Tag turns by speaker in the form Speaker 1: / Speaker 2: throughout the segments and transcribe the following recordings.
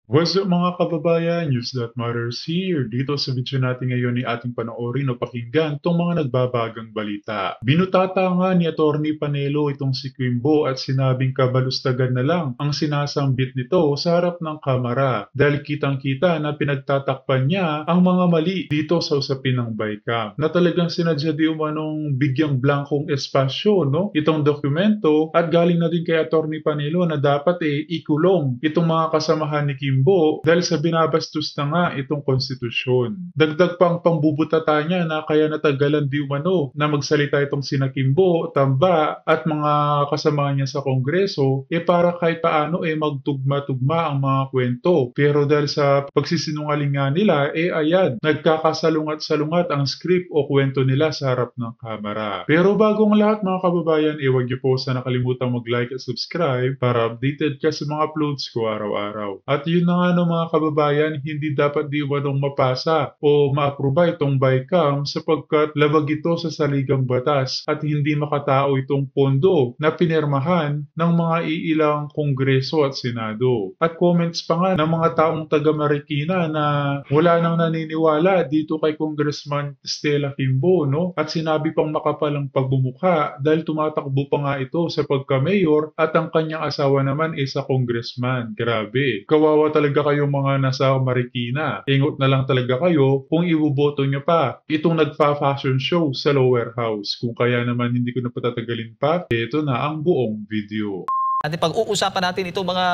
Speaker 1: What's up mga kababayan? News That Matters here. Dito sa video natin ngayon ay ating panoorin o pakinggan itong mga nagbabagang balita. Binutata nga ni Atty. Panelo itong si Quimbo at sinabing kabalustagan na lang ang sinasambit nito sa harap ng kamera dahil kitang-kita na pinagtatakpan niya ang mga mali dito sa usapin ng BICAM na talagang sinadya di umanong bigyang blankong espasyo itong dokumento at galing na din kay Atty. Panelo na dapat ikulong itong mga kasamahan ni Kimbo dahil sa binabastos na nga itong konstitusyon. Dagdag pang pambubutata niya na kaya natagalan di umano na magsalita itong sina Kimbo, Tamba at mga kasama niya sa Kongreso para kahit paano magtugma-tugma ang mga kwento. Pero dahil sa pagsisinungaling nga nila ayan, nagkakasalungat-salungat ang script o kwento nila sa harap ng kamera. Pero bagong lahat mga kababayan, huwag niyo po sana kalimutang mag-like at subscribe para updated ka sa mga uploads ko araw-araw. At yun na nga mga kababayan, hindi dapat di wanong mapasa o maaproba itong BICAM sapagkat labag ito sa saligang batas at hindi makatao itong pondo na pinirmahan ng mga iilang kongreso at senado. At comments pa nga ng mga taong taga Marikina na wala nang naniniwala dito kay Congressman Stella Kimbo at sinabi pang makapalang pagbumukha dahil tumatakbo pa nga ito sa pagka-mayor at ang kanyang asawa naman sa congressman. Grabe. Kawawa talaga kayong mga nasa Marikina. Ingot na lang talaga kayo kung ibuboto nyo pa itong nagpa-fashion show sa lower house. Kung kaya naman hindi ko na patatagalin pa, ito na ang buong video.
Speaker 2: Ating pag-uusapan natin itong mga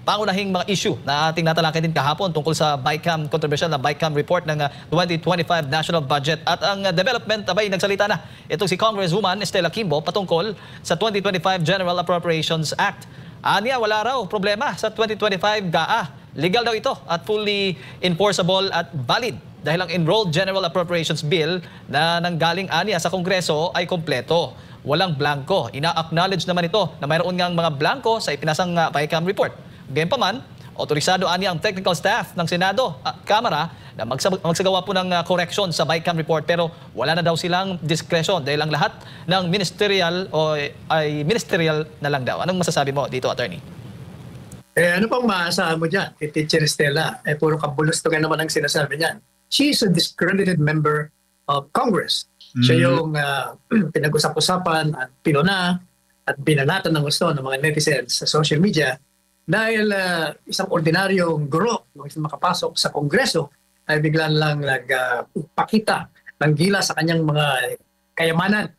Speaker 2: pangunahing mga issue na ating natalakay din kahapon tungkol sa BICAM, controversial na BICAM report ng 2025 national budget. At ang development, abay, nagsalita na itong si Congresswoman Stella Kimbo patungkol sa 2025 General Appropriations Act. Aniya, wala raw problema sa 2025 GAA. Legal daw ito at fully enforceable at valid dahil ang Enrolled General Appropriations Bill na nanggaling aniya sa Kongreso ay kompleto. Walang blanco. Ina-acknowledge naman ito na mayroon ngang mga blanco sa ipinasang BICAM report. Gayunpaman, otorisado aniya ang technical staff ng Senado at Kamara na magsagawa po ng correction sa BICAM report pero wala na daw silang discretion dahil ang lahat ng ministerial ay ministerial na lang daw. Anong masasabi mo dito, Attorney?
Speaker 3: Ano pang maasahan mo dyan? Teacher Stella, puro kabulustugan naman ang sinasabi niyan. She is a discredited member of Congress. Siya yung pinag-usap-usapan at pinuna at binanatan ng gusto ng mga netizens sa social media dahil isang ordinaryong guro nung makapasok sa Kongreso ay biglang lang nagpakita ng gila sa kanyang mga kayamanan.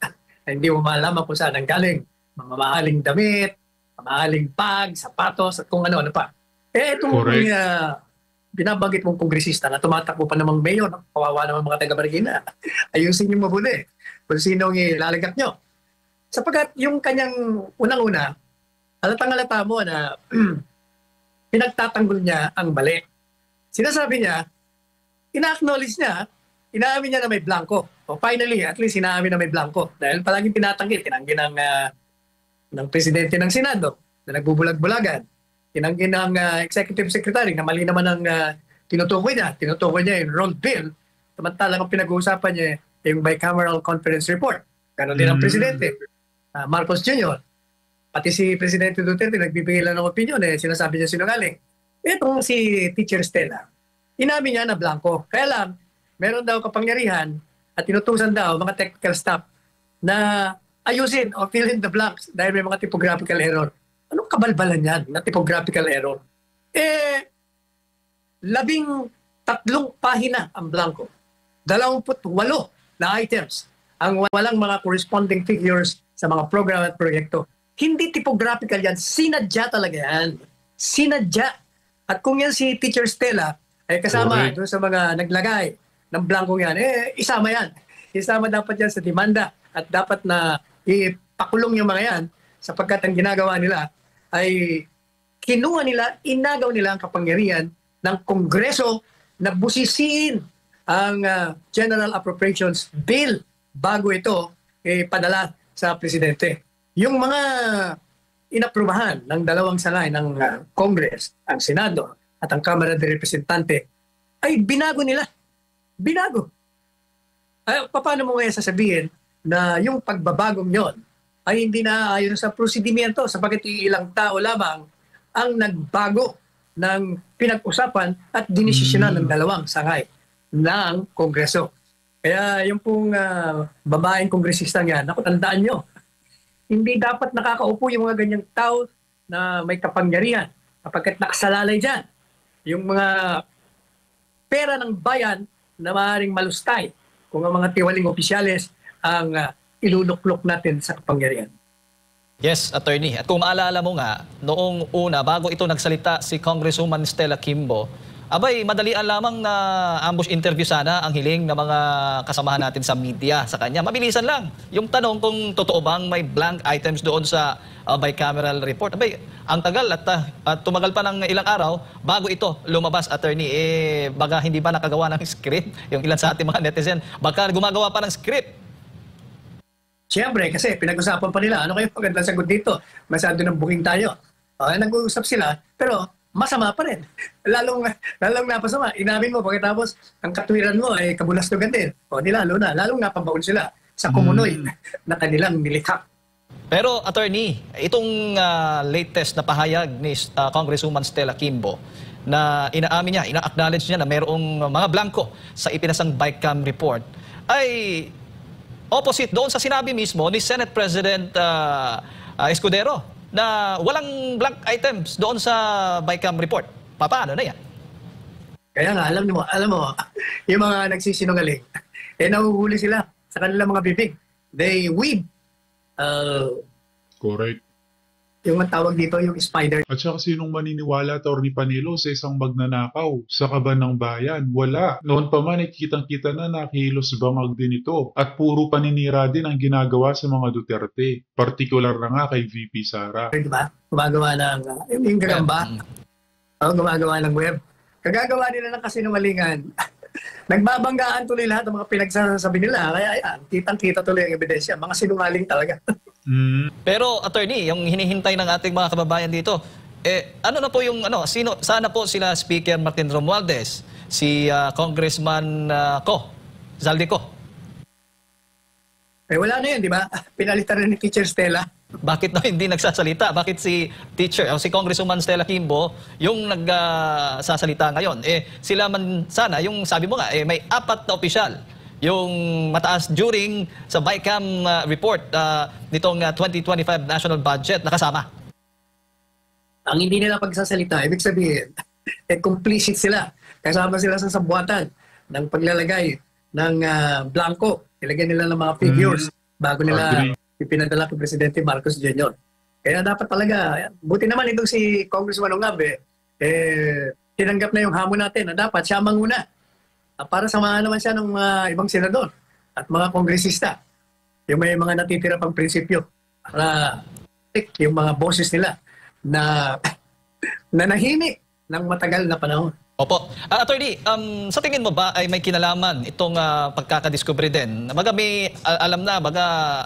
Speaker 3: Hindi mo malaman kung saan ang galing. Mamahaling damit, mamahaling bag, sapatos at kung ano-ano pa. Itong binabanggit mong kongresista na tumatakbo pa namang mayor, kawawa naman mga taga-Marikina. Ayusin niyo mabuti kung sinong ilalagak nyo. Sapagkat yung kanyang unang-una, halatang-halata mo na pinagtatanggol niya ang mali. Sinasabi niya, ina-acknowledge niya, inaamin niya na may blanco. O finally, at least inaamin na may blanco. Dahil palaging tinatanggi ng presidente ng Senado na nagbubulag-bulagan. Tinanggi ng executive secretary na mali naman ang tinutukoy niya. Tinutukoy niya yung enrolled bill. Samantalang ang pinag-uusapan niya yung bicameral conference report. Ganon din ang presidente. Marcos Jr. Pati si Presidente Duterte nagbibigay lang ng opinion sinasabi niya sinungaling. Itong si Teacher Stella, inamin niya na blanco. Kaya lang, meron daw kapangyarihan at tinutusan daw mga technical staff na ayusin o fill in the blanks dahil may mga typographical error. Anong kabalbalan yan na typographical error? 13 pahina ang blanco. 28 na items ang walang mga corresponding figures sa mga program at proyekto. Hindi typographical yan. Sinadya talaga yan. Sinadya. At kung yan si Teacher Stella ay kasama doon sa mga naglagay ng blanco yan, isama yan. Isama dapat yan sa demanda at dapat na ipakulong yung mga yan sapagkat ang ginagawa nila ay kinuha nila, inagaw nila ang kapangyarihan ng Kongreso na busisiin ang General Appropriations Bill bago ito padala sa Presidente. Yung mga inaprubahan ng dalawang sangay ng Congress, ang Senado at ang Kamara de Representante ay binago nila. Binago. Paano mo ngayon sasabihin na yung pagbabagong yon ay hindi na ayon sa prosedimento sapagkat ilang tao lamang ang nagbago ng pinag-usapan at dinesisyonan ng dalawang sangay ng Kongreso. Kaya yung pong babaeng kongresistang yan, naku, tandaan nyo, hindi dapat nakakaupo yung mga ganyang tao na may kapangyarihan kapagkat nakasalalay dyan. Yung mga pera ng bayan na maaaring malustay kung ang mga tiwaling opisyales ang iluluklok natin sa kapangyarihan.
Speaker 2: Yes, Attorney. At kung maalala mo nga, noong una, bago ito nagsalita si Congresswoman Stella Kimbo, abay, madalian lamang na ambush interview sana ang hiling ng mga kasamahan natin sa media sa kanya. Mabilisan lang. Yung tanong kung totoo bang may blank items doon sa bicameral report. Abay, ang tagal at tumagal pa ng ilang araw bago ito lumabas, Attorney. Baga hindi pa nakagawa ng script yung ilan sa ating mga netizen. Baka gumagawa pa ng script.
Speaker 3: Siyempre, kasi pinag-usapan pa nila, ano kayo magandang sagot dito? Masyado ng booking tayo. Nag-uusap sila, pero masama pa rin. Lalong napasama. Inamin mo, pagkatapos ang katwiran mo ay kabulastugan din. O di lalo na, lalong napabaon sila sa kumunoy na kanilang nilikha.
Speaker 2: Pero, Attorney, itong latest na pahayag ni Congresswoman Stella Kimbo na inaamin niya, ina-acknowledge niya na mayroong mga blanco sa ipinasang BICAM report ay opposite doon sa sinabi mismo ni Senate President Escudero na walang blank items doon sa BICAM report. Paano na yan?
Speaker 3: Kaya nga, alam mo, yung mga nagsisinungaling, nahuhuli sila sa kanilang mga bibig. They weave.
Speaker 1: Correct.
Speaker 3: Yung tawag dito, yung spider.
Speaker 1: At saka sinong maniniwala, Atty. Panelo, sa isang magnanakaw sa kaban ng bayan? Wala. Noon pa man, kitang-kita na nakilos bangag din ito. At puro paninira din ang ginagawa sa mga Duterte. Partikular na nga kay VP Sara.
Speaker 3: Diba? Gumagawa ng, yung gagamba. Gumagawa ng web. Kagagawa nila ng kasinungalingan. Nagbabanggaan tuloy lahat ng mga pinagsasabi nila. Kaya yan, kitang-kita tuloy ang ebidensya. Mga sinungaling talaga.
Speaker 2: Pero, Attorney, yung hinihintay ng ating mga kababayan dito, ano na po yung, sana po sila Speaker Martin Romualdez, si Congressman Zaldico?
Speaker 3: Wala na yun, di ba? Pinalitan na ni Teacher Stella.
Speaker 2: Bakit hindi nagsasalita? Bakit si si Congresswoman Stella Kimbo yung nagsasalita ngayon? Sila man sana, yung sabi mo nga, may 4 na opisyal yung mataas during sa BICAM report nitong 2025 national budget nakasama.
Speaker 3: Ang hindi nila pagsasalita, ibig sabihin, complicit sila. Kasama sila sa sabuatan ng paglalagay ng blanco. Ilagay nila ng mga figures bago nila ipinadala kay Presidente Marcos Jr. Kaya dapat talaga, buti naman itong si Congressman Ongab, tinanggap na yung hamon natin na dapat siya manguna. Para samahan naman siya ng mga ibang senador at mga kongresista. Yung may mga natitira pang prinsipyo para yung mga boses nila na nanahimik ng matagal na panahon.
Speaker 2: Opo. Attorney, sa tingin mo ba ay may kinalaman itong pagkakadiscovery din? Baga may alam na, baga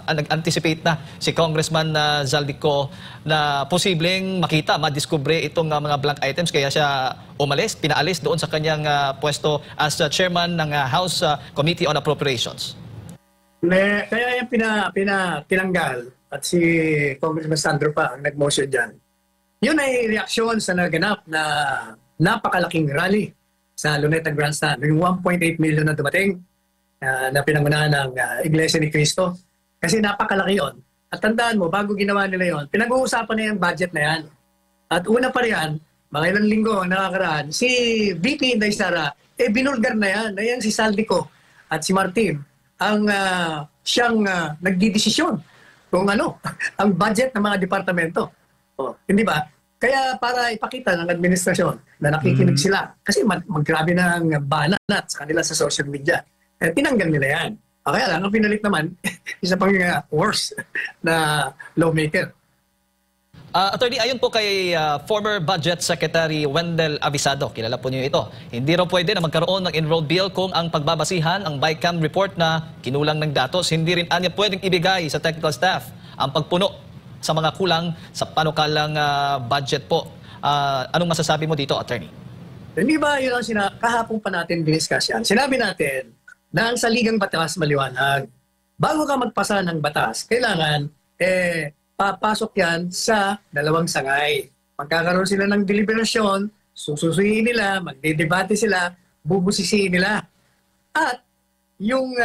Speaker 2: nag-anticipate na si Congressman Zaldico na posibleng makita, madiscovery itong mga blank items kaya siya umalis, pinaalis doon sa kanyang pwesto as chairman ng House Committee on Appropriations.
Speaker 3: Kaya yung tinanggal at si Congressman Sandro pa ang nag-motion dyan. Yun ay reaksyon sa naganap na napakalaking rally sa Luneta Grandstand. Yung 1.8 million na dumating na pinangunahan ng Iglesia ni Cristo. Kasi napakalaki yon. At tandaan mo, bago ginawa nila yon, pinag-uusapan na yung budget na yan. At una pa riyan, mga ilang linggo ang nakakaraan, si VP Inday Sara, binulgar na yan. Na yan si Saldico at si Martin ang siyang nagdidesisyon kung ano, ang budget ng mga departamento. Hindi ba? Kaya para ipakita ng administrasyon na nakikinig sila, kasi maggrabe na ang banat sa kanila sa social media, tinanggal nila yan. Kaya lang, ang pinalit naman, isa pang worse na lawmaker.
Speaker 2: Attorney, ayon po kay former Budget Secretary Wendell Avisado, kilala po niyo ito, hindi raw pwede na magkaroon ng enrolled bill kung ang pagbabasihan ang BICAM report na kinulang ng datos, hindi rin anya pwedeng ibigay sa technical staff ang pagpuno sa mga kulang sa panukalang budget po. Anong masasabi mo dito, Attorney?
Speaker 3: Hindi ba yun ang kahapon pa natin diniscuss yan? Sinabi natin na ang saligang batas maliwanag. Bago ka magpasa ng batas, kailangan papasok yan sa dalawang sangay. Magkakaroon sila ng deliberasyon sususuyin nila, magdidebate sila, bubusisiin nila. At yung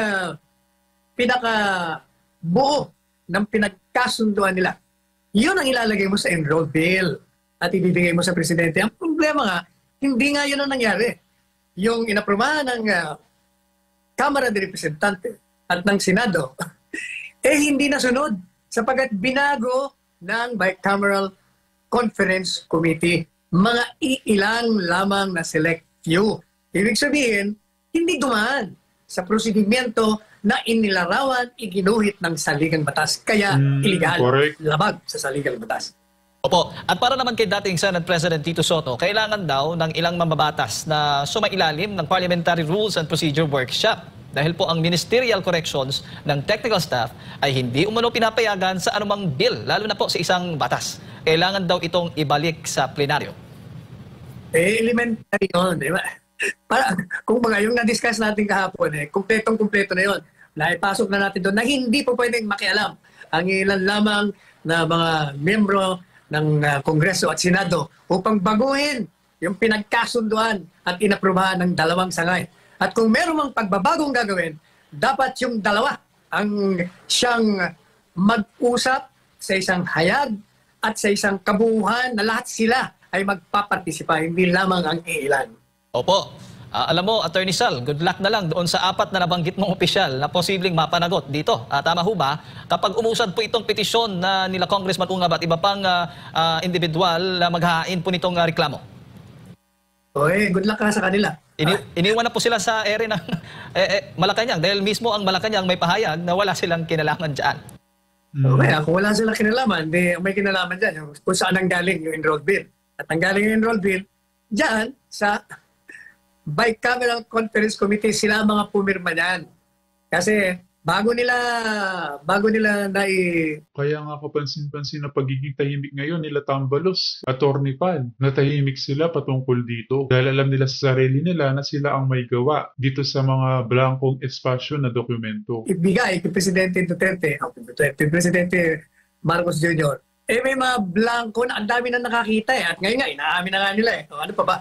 Speaker 3: pinaka-buo ng pinagkasunduan nila, yun ang ilalagay mo sa enrolled bill at ibibigay mo sa presidente. Ang problema nga, hindi nga yun ang nangyari. Yung inaprubahan ng Kamara de Representante at ng Senado, hindi nasunod sapagkat binago ng Bicameral Conference Committee. Mga iilang lamang na select few. Ibig sabihin, hindi dumaan sa prosedimento na inilarawan, iginuhit ng saligang batas. Kaya iligal,
Speaker 1: correct.
Speaker 3: labag sa saligang batas.
Speaker 2: Opo. At para naman kay dating Senate President Tito Soto, kailangan daw ng ilang mambabatas na sumailalim ng Parliamentary Rules and Procedure Workshop. Dahil po ang ministerial corrections ng technical staff ay hindi umano pinapayagan sa anumang bill, lalo na po sa isang batas. Kailangan daw itong ibalik sa plenaryo.
Speaker 3: Elementary yun, di ba? Para, kung mga yung na-discuss natin kahapon, kumpletong-kumpleto na yun. Naipasok na natin doon na hindi po pwedeng makialam ang ilan lamang na mga membro ng Kongreso at Senado upang baguhin yung pinagkasunduan at inaprubahan ng dalawang sangay. At kung meron mang pagbabagong gagawin, dapat yung dalawa ang siyang mag-usap sa isang hayag at sa isang kabuuhan na lahat sila ay magpapartisipa, hindi lamang ang ilan.
Speaker 2: Opo. Alam mo, Attorney Sal, good luck na lang doon sa 4 na nabanggit mong opisyal na posibleng mapanagot dito. Tama ho ba? Kapag umusad po itong petisyon na nila Congressman Ungab at iba pang individual na maghahain po nitong reklamo.
Speaker 3: Good luck ka sa kanila.
Speaker 2: Iniwan na po sila sa ere ng Malacanang dahil mismo ang Malacanang may pahayag na wala silang kinalaman dyan.
Speaker 3: Okay, kung wala silang kinalaman, may kinalaman dyan kung saan ang galing yung enrolled bill. At ang galing yung enrolled bill, dyan sa Bicameral Conference Committee, sila mga pumirma dyan. Kasi bago nila
Speaker 1: Kaya nga kapansin-pansin na pagiging tahimik ngayon nila Tambalos, Attorney Pan, natahimik sila patungkol dito dahil alam nila sa sarili nila na sila ang may gawa dito sa mga blankong espasyo na dokumento.
Speaker 3: ibigay kay Presidente Duterte, Presidente Marcos Jr., may mga blanco na ang dami na nakakita at ngayon nga, inaamin na nga nila ano pa ba?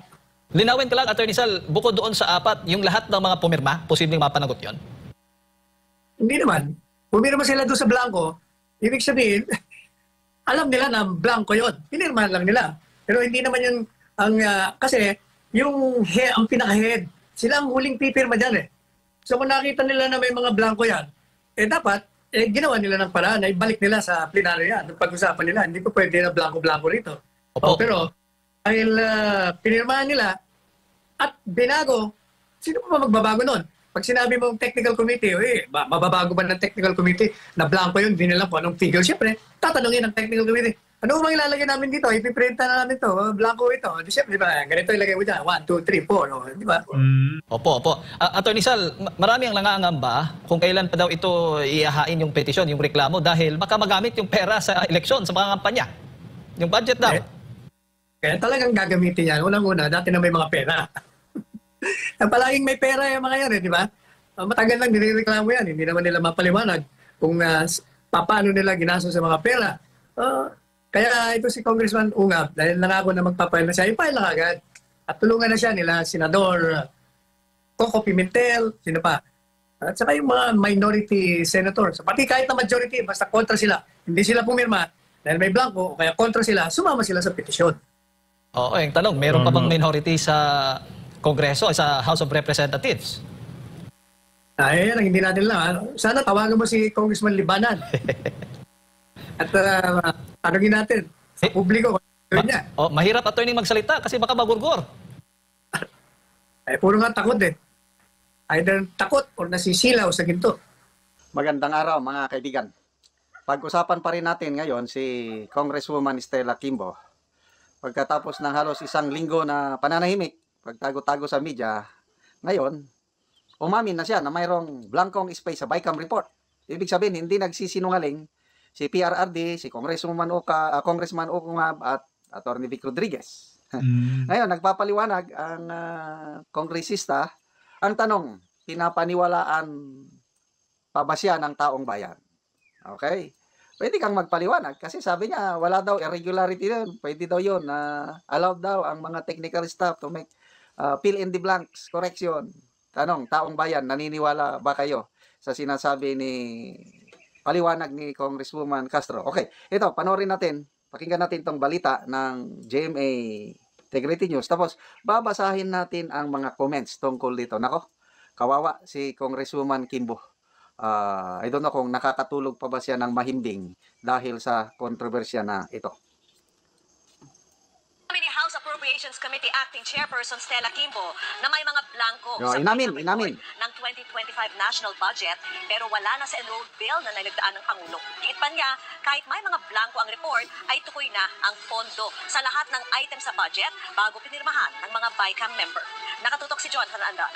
Speaker 2: Linawin ka lang, Attorney Sal, bukod doon sa 4, yung lahat ng mga pumirma, posibleng mapanagot yon.
Speaker 3: Hindi naman. Pumirma sila doon sa blanco, ibig sabihin, alam nila na blanco yon. Pinirmahan lang nila. Pero hindi naman yung, kasi yung ang pinaka-head, sila ang huling pipirma dyan . So kung nakita nila na may mga blanco yan, dapat, ginawa nila ng paraan na ibalik nila sa plenaryo yan. Pag-usapan nila, hindi po pwede na blanco-blanco rito. Pero, dahil pinirmahan nila at binago, sino pa magbabago nun? Pag sinabi mong technical committee, mababago ba ng technical committee na blanco yun, hindi nila po anong figure. Siyempre, tatanungin ng technical committee, ano bang ilalagay namin dito? Ipiprinta na namin ito, blanco ito. Siyempre, di ba? Ganito ilagay mo dyan, 1, 2, 3, 4, di ba?
Speaker 2: Opo. Attorney Sal, marami ang nangangamba kung kailan pa daw ito ihahain yung petisyon, yung reklamo, dahil baka magamit yung pera sa eleksyon, sa mga kampanya. Yung budget daw.
Speaker 3: Kaya talagang gagamitin yan. Unang-una, dati na may mga pera. Palaging may pera yung mga yan, di ba? Matagal lang nireklamo yan. Hindi naman nila mapaliwanag kung paano nila ginastos sa mga pera. Kaya ito si Congressman Ungab, dahil nangako na magpapail na siya, ipail na agad. At tulungan na siya nila, Senador Coco Pimentel, sino pa. At saka yung mga minority senators. Pati kahit na majority, basta kontra sila. Hindi sila pumirma dahil may blanco, kaya kontra sila, sumama sila sa petisyon.
Speaker 2: Oo, yung tanong, meron pa bang minority sa Kongreso, sa House of Representatives?
Speaker 3: Yan ang hindi natin lang. Sana tawagan mo si Congressman Libanan. At tanongin natin sa publiko kung niya.
Speaker 2: Mahirap, attorney, magsalita kasi baka magurgor.
Speaker 3: Puro nga takot . Either takot or nasisilaw sa ginto.
Speaker 4: Magandang araw mga kaibigan. Pag-usapan pa rin natin ngayon si Congresswoman Stella Quimbo. Pagkatapos ng halos 1 linggo na pananahimik, pagtago-tago sa media, ngayon, umamin na siya na mayroong blankong space sa BICAM report. Ibig sabihin, hindi nagsisinungaling si PRRD, si Congressman Ungab at Atty. Vic Rodriguez. Ngayon, nagpapaliwanag ang kongresista. Ang tanong, pinapaniwalaan pa ba siya ng taong bayan? Okay? pwede kang magpaliwanag kasi sabi niya wala daw irregularity doon. Pwede daw 'yon na allowed daw ang mga technical staff to make fill in the blanks correction. Tanong, taong bayan, naniniwala ba kayo sa sinasabi ni paliwanag ni Congresswoman Castro? Okay, ito, panoorin natin. Pakinggan natin tong balita ng GMA Integrity News. Tapos, babasahin natin ang mga comments tungkol dito. Nako, kawawa si Congresswoman Kimbo. I don't know kung nakakatulog pa ba siya ng mahimbing dahil sa kontrobersya na ito.
Speaker 5: House Appropriations Committee Acting Chairperson Stella Kimbo na may mga blanco sa
Speaker 4: inamin.
Speaker 5: report ng 2025 national budget pero wala na sa enrolled bill na nilagdaan ng Pangulo. Higit pa niya, kahit may mga blanco ang report, ay tukoy na ang pondo sa lahat ng items sa budget bago pinirmahan ng mga BICAM member. Nakatutok si John Fernanda.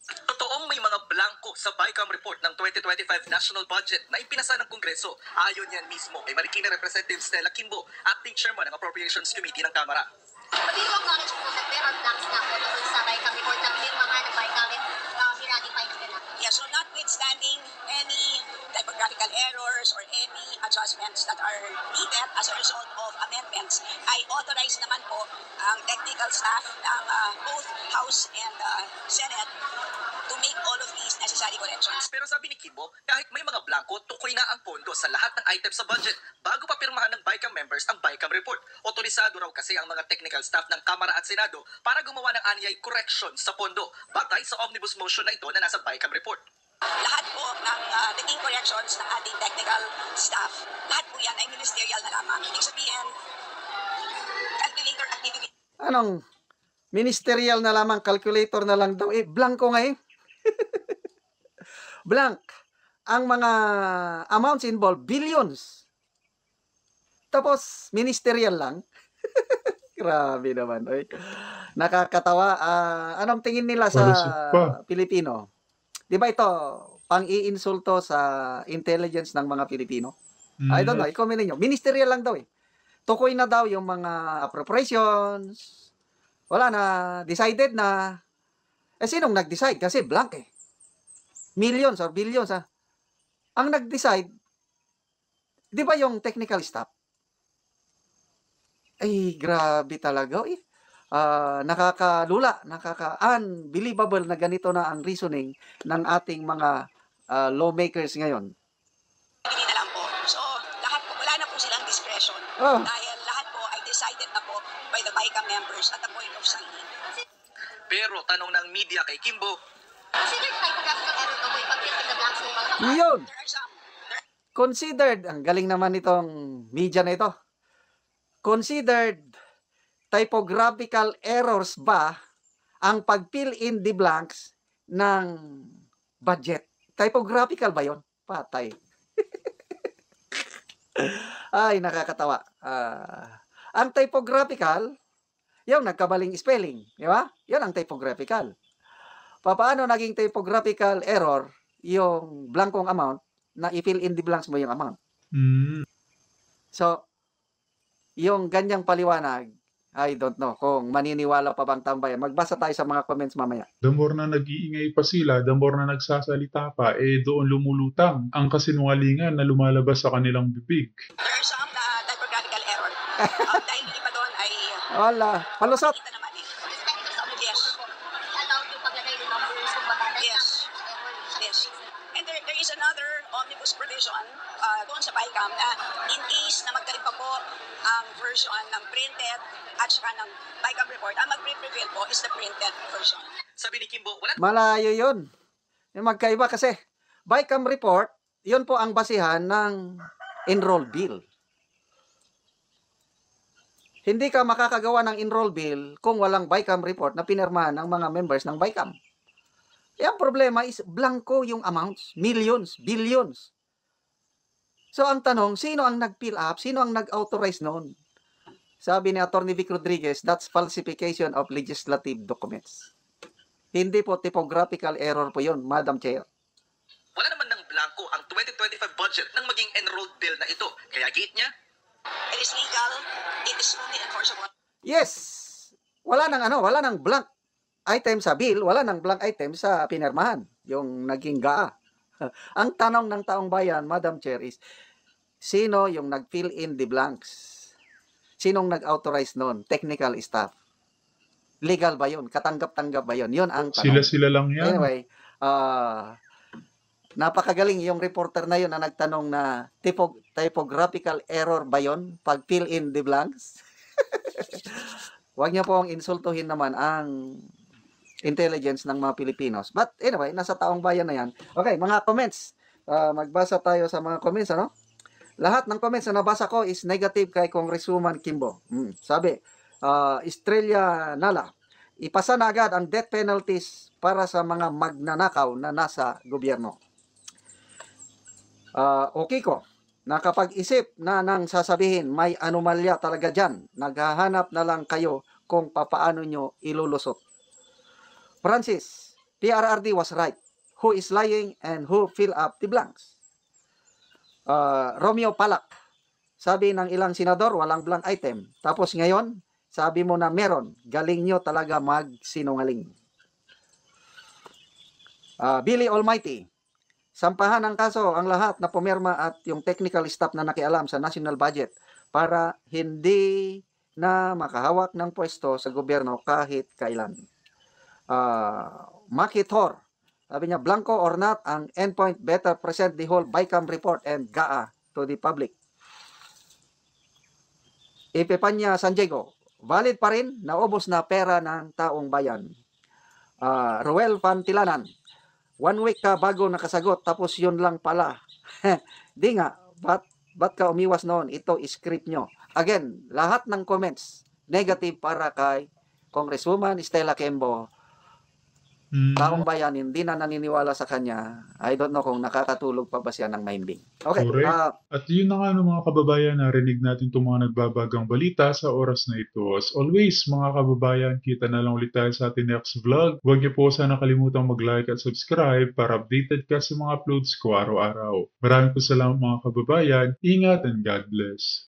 Speaker 6: Totoong may mga blanco sa BICAM report ng 2025 national budget na ipinasa ng Kongreso. Ayon yan mismo kay Marikina Representative Stella Kimbo, acting chairman ng Appropriations Committee ng Kamara.
Speaker 7: But you acknowledge po that there are blanks na po doon sa BICAM report na pinirmahan ng BICAM at hinanipay nila.
Speaker 5: Yeah, so notwithstanding any typographical errors or any adjustments that are needed as a result of amendments, ay authorize naman po ang technical staff ng both House and Senate to make all of these necessary corrections.
Speaker 6: Pero sabi ni Kimbo, kahit may mga blanco, tukoy na ang pondo sa lahat ng items sa budget bago pa pirmahan ng BICAM members ang BICAM report. Otorisado raw kasi ang mga technical staff ng Kamara at Senado para gumawa ng anyay correction sa pondo batay sa omnibus motion na ito na nasa BICAM report.
Speaker 5: Lahat po ng naging corrections ng ating technical staff, lahat po yan ay ministerial na lamang. Ibig sabihin, calculator activity.
Speaker 4: Anong ministerial na lamang, calculator na lang daw? Blanco nga eh. Blank. Ang mga amounts involved, billions. Tapos, ministerial lang. Grabe naman. Oy. Nakakatawa. Anong tingin nila sa
Speaker 1: Palusot pa.
Speaker 4: Pilipino? Di ba ito, pang-iinsulto sa intelligence ng mga Pilipino? I don't know, i-comment ninyo. Ministerial lang daw eh. Tukoy na daw yung mga appropriations. Wala na, decided na. Sinong nag-decide? Kasi blank eh. Millions or billions ha. Ang nag-decide, di ba yung technical staff? Ay, grabe talaga eh. Nakakalula, unbelievable na ganito na ang reasoning ng ating mga lawmakers ngayon.
Speaker 5: Hindi na lang po. So, lahat po, wala na po silang discretion.
Speaker 4: Oh.
Speaker 5: Dahil lahat po ay decided na po by the BICAM members at the point of signing.
Speaker 6: Pero tanong ng media kay Kimbo,
Speaker 7: Considered typographical error to po yung pag-fill in the blanks ng mga
Speaker 4: Yun.
Speaker 5: There are some.
Speaker 4: Considered, ang galing naman itong media na ito. Considered typographical errors ba ang pag-fill in the blanks ng budget? Typographical ba yon? Patay. Ay, nakakatawa. Ang typographical, yung nagkabaling spelling. Di ba? Yan ang typographical. Paano naging typographical error yung blankong amount na i-fill in the blanks mo yung amount? So, yung ganyang paliwanag, I don't know kung maniniwala pa bang tambayan. Magbasa tayo sa mga comments mamaya.
Speaker 1: The more na nag-iingay pa sila, the more na nagsasalita pa, doon lumulutang ang kasinungalingan na lumalabas sa kanilang bibig.
Speaker 5: There are some typographical error. Dahil yung iba doon ay
Speaker 4: Wala, palusot.
Speaker 5: kita naman eh.
Speaker 7: respective sa
Speaker 5: Yes.
Speaker 7: allowed yung paglagay ng numbers kung baga.
Speaker 5: Yes. Yes. And there is another omnibus provision doon sa BICAM na in case na magkaroon pa po ang version ng printed at saka ng BICAM report, ang mag-prevail po is the printed version.
Speaker 6: sabi ni Kimbo, wala
Speaker 4: Malayo yun. Yung magkaiba kasi. BICAM report, yun po ang basihan ng enroll bill. Hindi ka makakagawa ng enroll bill kung walang BICAM report na pinirmahan ng mga members ng BICAM. Ang problema is blanco yung amounts, millions, billions. So ang tanong, sino ang nag-fill up? Sino ang nag-authorize noon? Sabi ni Atty. Vic Rodriguez, that's falsification of legislative documents. Hindi po typographical error po yun, Madam Chair.
Speaker 6: wala naman ng blanco ang 2025 budget ng maging enrolled bill na ito. Kaya gate niya,
Speaker 5: It is legal, it is fully enforceable.
Speaker 4: Yes. Wala nang blank item sa bill, wala nang blank item sa pinirmahan, yung naging GAA. Ang tanong ng taong bayan, Madam Chair, is sino yung nag-fill in the blanks? Sinong nag-authorize noon? Technical staff. Legal ba yun? Katanggap-tanggap ba yun? Yun ang tanong.
Speaker 1: Sila-sila lang yan.
Speaker 4: Anyway, napakagaling yung reporter na yun na nagtanong na typographical error ba yun pag fill in the blanks? Huwag niyo pong insultuhin naman ang intelligence ng mga Pilipinos. But anyway, nasa taong bayan na yan. Okay, mga comments. Magbasa tayo sa mga comments, ano? Lahat ng comments na nabasa ko is negative kay Congresswoman Kimbo. Sabi, Estrella Nala, ipasa na agad ang death penalties para sa mga magnanakaw na nasa gobyerno. Okiko, nakapag-isip na nang sasabihin may anomalya talaga dyan. Naghahanap na lang kayo kung papaano nyo ilulusot. Francis, PRRD was right. Who is lying and who fill up the blanks? Romeo Palak, sabi ng ilang senador, walang blank item. Tapos ngayon, sabi mo na meron. Galing nyo talaga magsinungaling. Billy Almighty, sampahan ng kaso ang lahat na pumirma at yung technical staff na nakialam sa national budget para hindi na makahawak ng pwesto sa gobyerno kahit kailan. Maki Thor, sabi niya, blanco or not, ang endpoint better present the whole BICAM report and GAA to the public. Ipepanya San Diego, valid pa rin, naubos na pera ng taong bayan. Roel Pantilanan, 1 week ka bago nakasagot, tapos yun lang pala. Di nga, ba't ka umiwas noon? Ito, script nyo. Again, lahat ng comments, negative para kay Congresswoman Stella Kimbo. Taong bayan, hindi na naniniwala sa kanya. I don't know kung nakakatulog pa ba siya ng mahimbing. Okay.
Speaker 1: Correct. At yun na nga ng mga kababayan, narinig natin itong mga nagbabagang balita sa oras na ito. As always, mga kababayan, kita na lang ulit tayo sa ating next vlog. Huwag niyo po sana kalimutang mag-like at subscribe para updated ka sa mga uploads ko araw-araw. Maraming po salamat mga kababayan. Ingat and God bless.